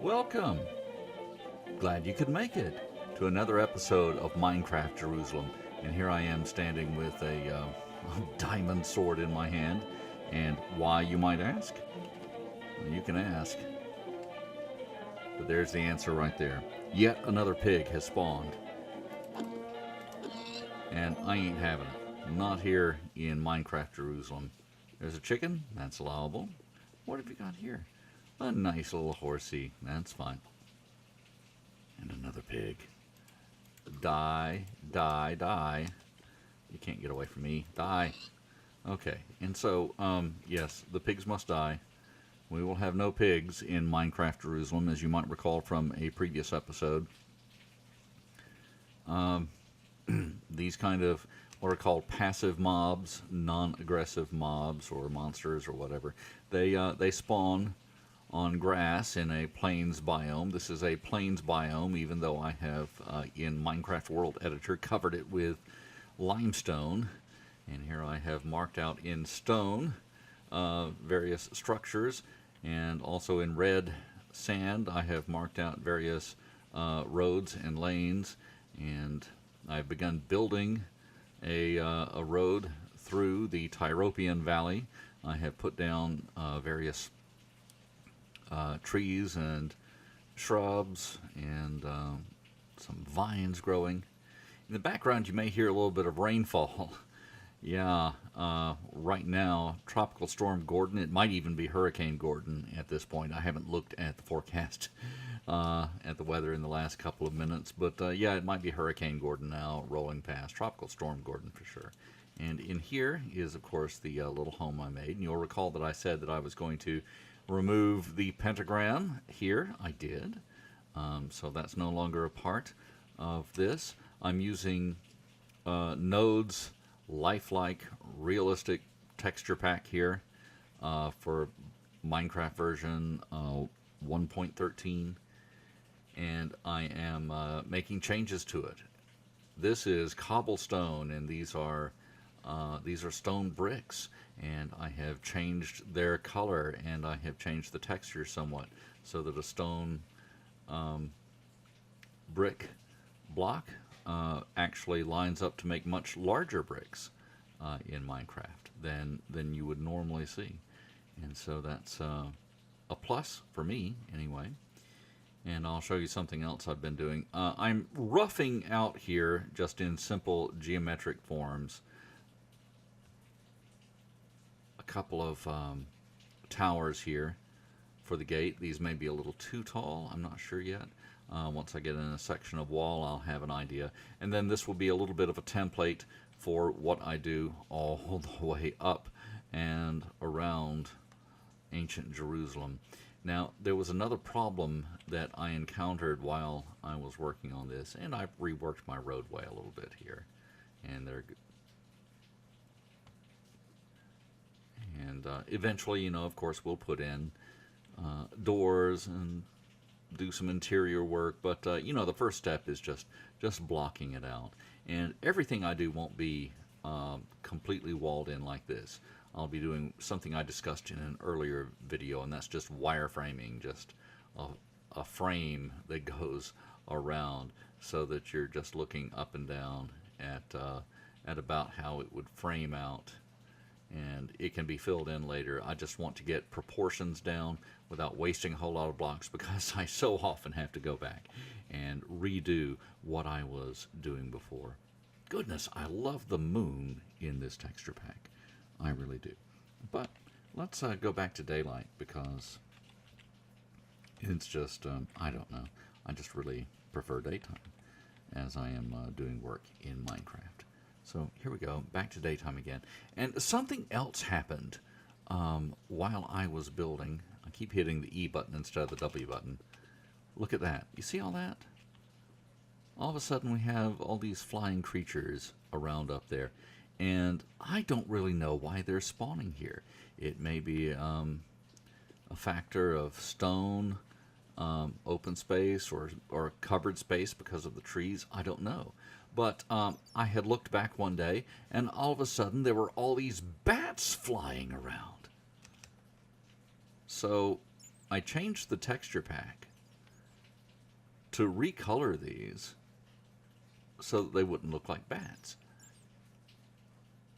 Welcome! Glad you could make it to another episode of Minecraft Jerusalem. And here I am standing with a diamond sword in my hand. And why, you might ask? Well, you can ask. But there's the answer right there. Yet another pig has spawned. And I ain't having it. Not here in Minecraft Jerusalem. There's a chicken. That's allowable. What have you got here? A nice little horsey. That's fine. And another pig. Die, die, die. You can't get away from me. Die. Okay. And so, yes, the pigs must die. We will have no pigs in Minecraft Jerusalem, as you might recall from a previous episode. These kind of what are called passive mobs, non-aggressive mobs or monsters or whatever, they spawn on grass in a plains biome. This is a plains biome, even though I have in Minecraft World Editor covered it with limestone. And here I have marked out in stone various structures, and also in red sand I have marked out various roads and lanes, and I've begun building a road through the Tyropian Valley. I have put down various trees and shrubs and some vines growing. In the background you may hear a little bit of rainfall. Yeah, right now, Tropical Storm Gordon, it might even be Hurricane Gordon at this point. I haven't looked at the forecast, at the weather in the last couple of minutes, but yeah, it might be Hurricane Gordon now rolling past. Tropical Storm Gordon for sure. And in here is, of course, the little home I made. And you'll recall that I said that I was going to remove the pentagram here. I did. So that's no longer a part of this. I'm using Node's lifelike realistic texture pack here for Minecraft version 1.13, and I am making changes to it. This is cobblestone, and these are stone bricks, and I have changed their color, and I have changed the texture somewhat so that a stone brick block actually lines up to make much larger bricks in Minecraft than you would normally see. And so that's a plus for me anyway. And I'll show you something else I've been doing. I'm roughing out here just in simple geometric forms a couple of towers here for the gate. These may be a little too tall, I'm not sure yet. Once I get in a section of wall, I'll have an idea. And then this will be a little bit of a template for what I do all the way up and around ancient Jerusalem. Now, there was another problem that I encountered while I was working on this, and I've reworked my roadway a little bit here. And eventually, you know, of course, we'll put in doors and do some interior work, but you know, the first step is just blocking it out. And everything I do won't be completely walled in like this. I'll be doing something I discussed in an earlier video, and that's just wireframing, just a frame that goes around so that you're just looking up and down at about how it would frame out, and it can be filled in later. I just want to get proportions down without wasting a whole lot of blocks, because I so often have to go back and redo what I was doing before. Goodness, I love the moon in this texture pack. I really do. But let's go back to daylight, because it's just, I don't know. I just really prefer daytime as I am doing work in Minecraft. So here we go, back to daytime again. And something else happened while I was building. I keep hitting the E button instead of the W button. Look at that. You see all that? All of a sudden we have all these flying creatures around up there. And I don't really know why they're spawning here. It may be a factor of stone, open space, or covered space because of the trees. I don't know. But I had looked back one day, and all of a sudden there were all these bats flying around. So I changed the texture pack to recolor these so that they wouldn't look like bats,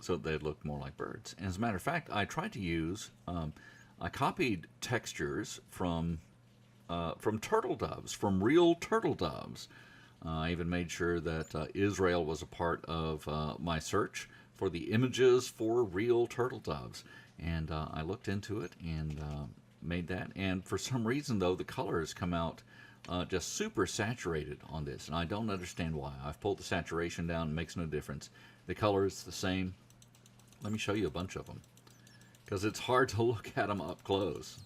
so that they'd look more like birds. And as a matter of fact, I tried to use, I copied textures from turtle doves, from real turtle doves. I even made sure that Israel was a part of my search for the images for real turtle doves. And I looked into it and made that. And for some reason, though, the colors come out just super saturated on this. And I don't understand why. I've pulled the saturation down. It makes no difference. The color is the same. Let me show you a bunch of them, because it's hard to look at them up close.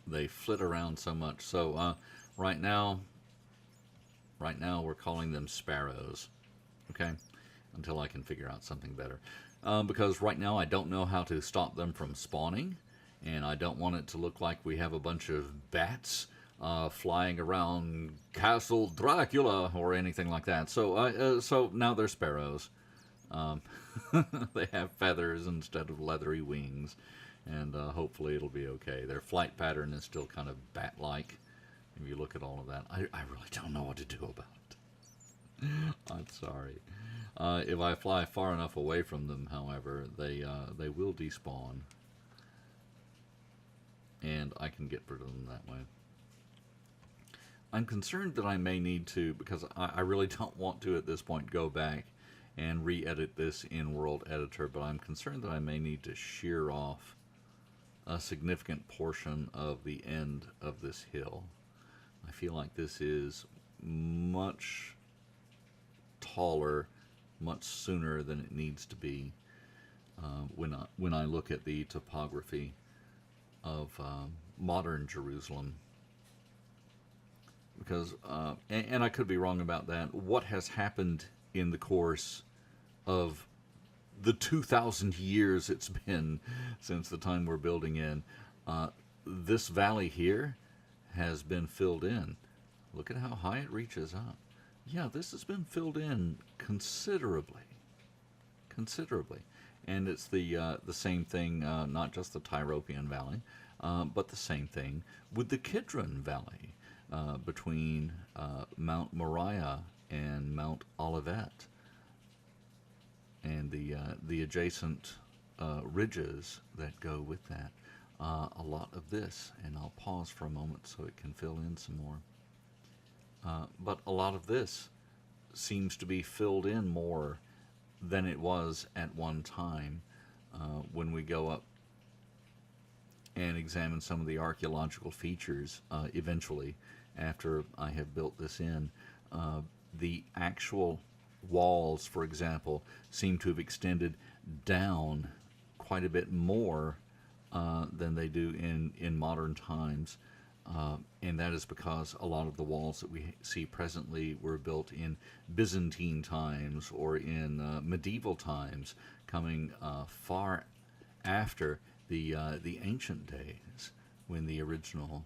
They flit around so much. So right now we're calling them sparrows, okay, until I can figure out something better, because right now I don't know how to stop them from spawning, and I don't want it to look like we have a bunch of bats flying around Castle Dracula or anything like that. So now they're sparrows. They have feathers instead of leathery wings, and hopefully it'll be okay. Their flight pattern is still kind of bat-like. If you look at all of that, I really don't know what to do about it. I'm sorry. If I fly far enough away from them, however, they will despawn, and I can get rid of them that way. I'm concerned that I may need to, because I really don't want to at this point go back and re-edit this in World Editor, but I'm concerned that I may need to shear off a significant portion of the end of this hill. I feel like this is much taller, much sooner than it needs to be when I look at the topography of modern Jerusalem. Because, and I could be wrong about that, what has happened in the course of the 2,000 years it's been since the time we're building in, this valley here has been filled in. Look at how high it reaches up. Yeah, this has been filled in considerably. And it's the same thing, not just the Tyropian Valley, but the same thing with the Kidron Valley, between Mount Moriah and Mount Olivet, and the adjacent ridges that go with that. A lot of this, and I'll pause for a moment so it can fill in some more. But a lot of this seems to be filled in more than it was at one time when we go up and examine some of the archaeological features eventually after I have built this in. The actual walls, for example, seem to have extended down quite a bit more than they do in modern times. And that is because a lot of the walls that we see presently were built in Byzantine times or in medieval times, coming far after the ancient days when the original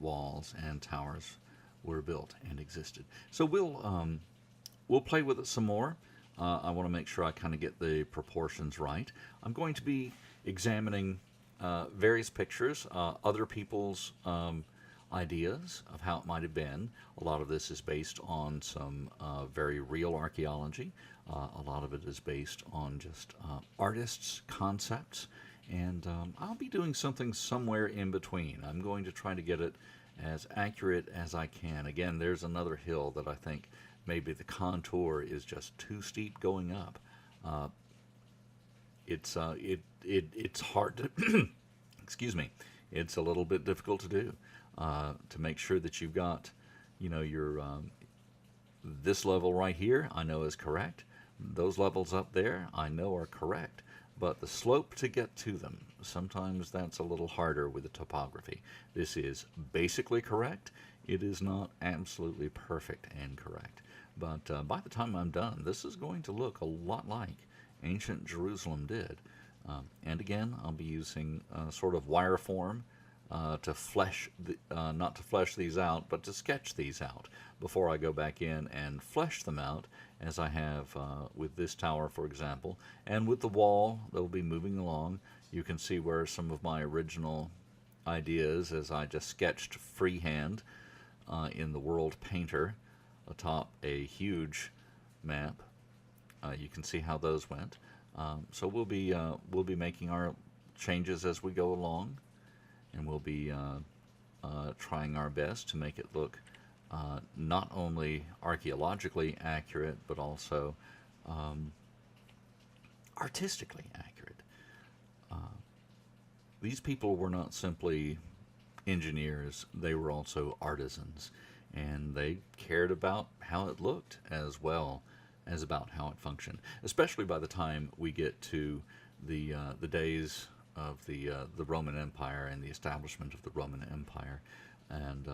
walls and towers were built and existed. So we'll play with it some more. I want to make sure I kind of get the proportions right. I'm going to be examining various pictures, other people's ideas of how it might have been. A lot of this is based on some very real archaeology. A lot of it is based on just artists' concepts. And I'll be doing something somewhere in between. I'm going to try to get it as accurate as I can. Again, there's another hill that I think maybe the contour is just too steep going up. It's hard to excuse me. It's a little bit difficult to do to make sure that you've got, your this level right here I know is correct. Those levels up there I know are correct. But the slope to get to them, sometimes that's a little harder with the topography. This is basically correct. It is not absolutely perfect and correct. But by the time I'm done, this is going to look a lot like ancient Jerusalem did. And again, I'll be using sort of wire form to flesh, not to flesh these out, but to sketch these out before I go back in and flesh them out, as I have with this tower, for example. And with the wall that will be moving along, you can see where some of my original ideas as I just sketched freehand in the World Painter atop a huge map. You can see how those went. So we'll be making our changes as we go along, and we'll be trying our best to make it look not only archaeologically accurate but also artistically accurate. These people were not simply engineers, they were also artisans, and they cared about how it looked as well as about how it functioned, especially by the time we get to the days of the Roman Empire and the establishment of the Roman Empire. And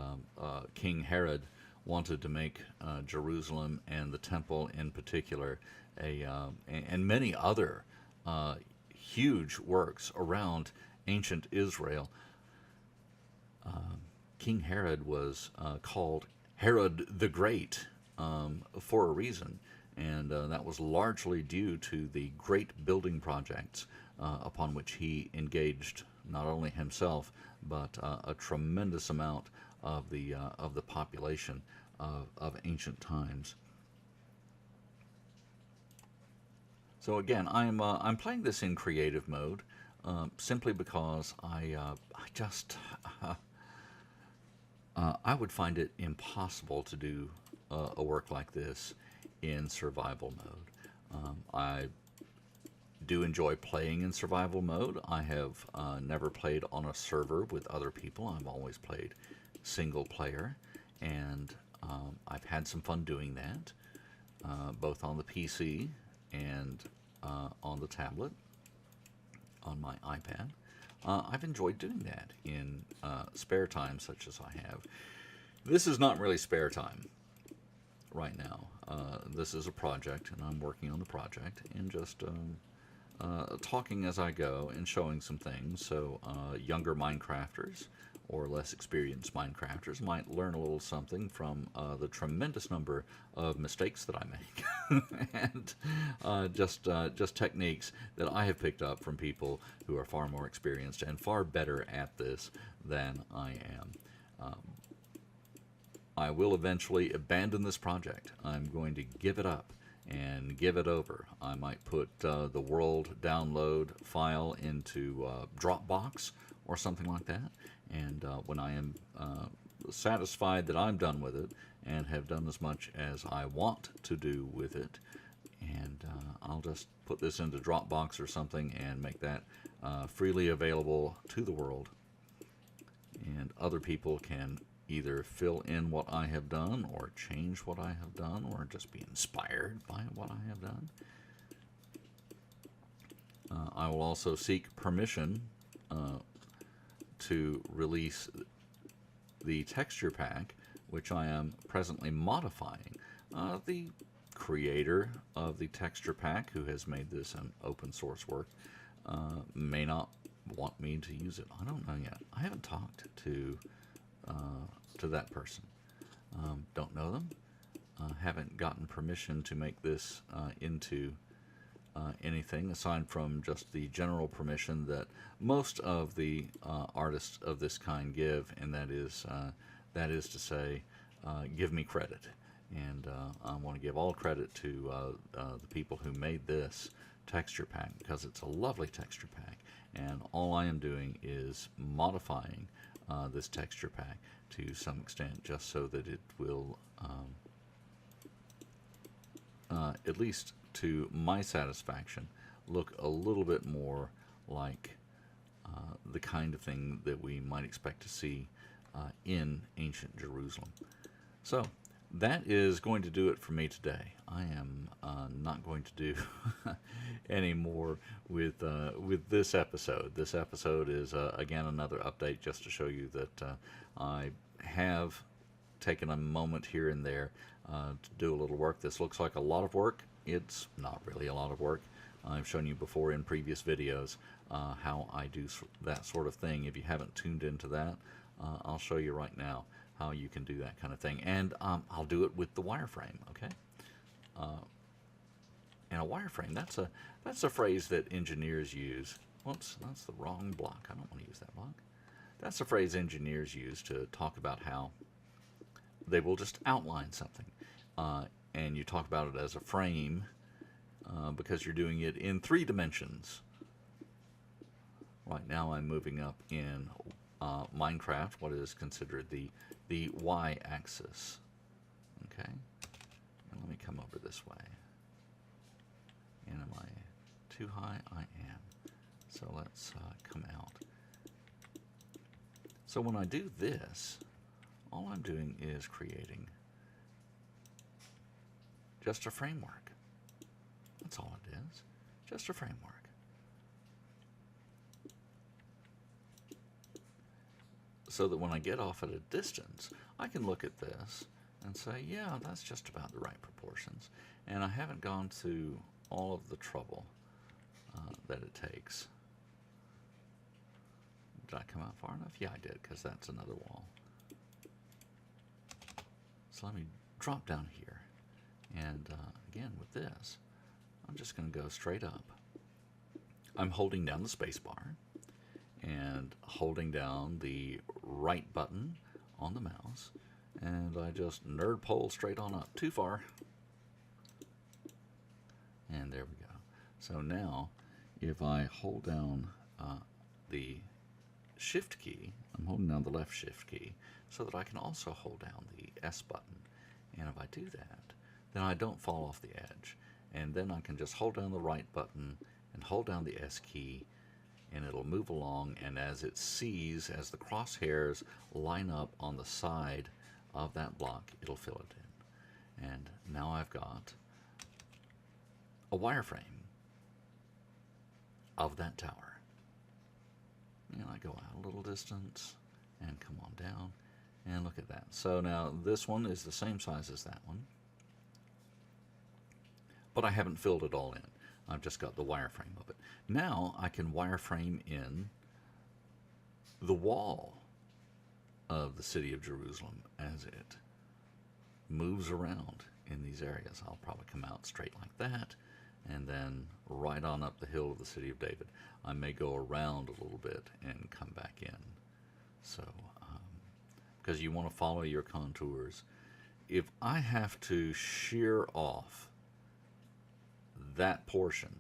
King Herod wanted to make Jerusalem and the temple in particular and many other huge works around ancient Israel. King Herod was called Herod the Great for a reason, and that was largely due to the great building projects upon which he engaged not only himself but a tremendous amount of the population of ancient times. So again, I'm playing this in creative mode simply because I would find it impossible to do a work like this in survival mode. I do enjoy playing in survival mode. I have never played on a server with other people. I've always played single player, and I've had some fun doing that, both on the PC and on the tablet, on my iPad. I've enjoyed doing that in spare time such as I have. This is not really spare time right now. This is a project, and I'm working on the project and just talking as I go and showing some things, so younger Minecrafters or less experienced Minecrafters might learn a little something from the tremendous number of mistakes that I make and just techniques that I have picked up from people who are far more experienced and far better at this than I am. I will eventually abandon this project. I'm going to give it up and give it over. I might put the world download file into Dropbox or something like that, and when I am satisfied that I'm done with it and have done as much as I want to do with it, and I'll just put this into Dropbox or something and make that freely available to the world, and other people can either fill in what I have done or change what I have done or just be inspired by what I have done. I will also seek permission to release the texture pack, which I am presently modifying. The creator of the texture pack, who has made this an open source work, may not want me to use it. I don't know yet. I haven't talked to that person. Don't know them. Haven't gotten permission to make this into anything aside from just the general permission that most of the artists of this kind give, and that is to say, give me credit. And I want to give all credit to the people who made this texture pack, because it's a lovely texture pack, and all I am doing is modifying this texture pack to some extent, just so that it will, at least to my satisfaction, look a little bit more like the kind of thing that we might expect to see in ancient Jerusalem. So that is going to do it for me today. I am not going to do any more with this episode. This episode is again another update just to show you that I have taken a moment here and there to do a little work. This looks like a lot of work. It's not really a lot of work. I've shown you before in previous videos how I do that sort of thing. If you haven't tuned into that, I'll show you right now how you can do that kind of thing. And I'll do it with the wireframe, okay? And a wireframe, that's a phrase that engineers use. Whoops, that's the wrong block. I don't want to use that block. That's a phrase engineers use to talk about how they will just outline something. And you talk about it as a frame because you're doing it in 3 dimensions. Right now I'm moving up in Minecraft, what is considered the y-axis. Okay, and let me come over this way. And am I too high? I am. So let's come out. So when I do this, all I'm doing is creating just a framework. That's all it is, just a framework. So that when I get off at a distance, I can look at this and say, yeah, that's just about the right proportions. And I haven't gone to all of the trouble that it takes. Did I come out far enough? Yeah, I did, because that's another wall. So let me drop down here. And again, with this, I'm just going to go straight up. I'm holding down the space bar and holding down the right button on the mouse. And I just nerd pole straight on up. Too far. And there we go. So now, if I hold down the Shift key, I'm holding down the left Shift key, so that I can also hold down the S button. And if I do that, then I don't fall off the edge. And then I can just hold down the right button and hold down the S key, and it'll move along, and as it sees, as the crosshairs line up on the side of that block, it'll fill it in. And now I've got a wireframe of that tower. And I go out a little distance and come on down and look at that. So now this one is the same size as that one, but I haven't filled it all in. I've just got the wireframe of it. Now I can wireframe in the wall of the city of Jerusalem as it moves around in these areas. I'll probably come out straight like that and then right on up the hill of the city of David. I may go around a little bit and come back in. So, because you want to follow your contours. If I have to shear off that portion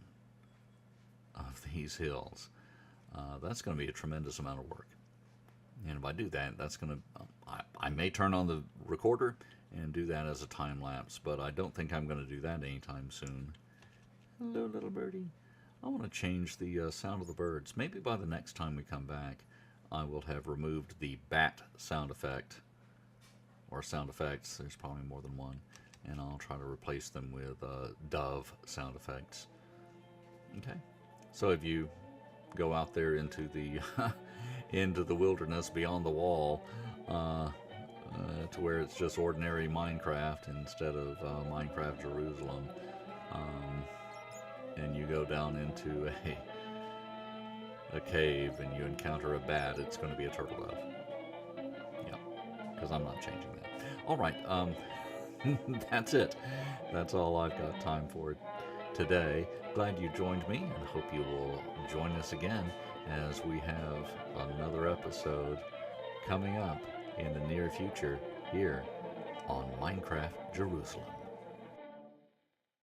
of these hills, that's going to be a tremendous amount of work. And if I do that, that's going to, I may turn on the recorder and do that as a time lapse, but I don't think I'm going to do that anytime soon. Hello, little birdie. I want to change the sound of the birds. Maybe by the next time we come back, I will have removed the bat sound effect, or sound effects. There's probably more than one. And I'll try to replace them with dove sound effects. Okay. So if you go out there into the into the wilderness beyond the wall, to where it's just ordinary Minecraft instead of Minecraft Jerusalem, and you go down into a cave and you encounter a bat, it's going to be a turtle dove. Yeah, because I'm not changing that. All right. That's it. That's all I've got time for today. Glad you joined me, and hope you will join us again as we have another episode coming up in the near future here on Minecraft Jerusalem.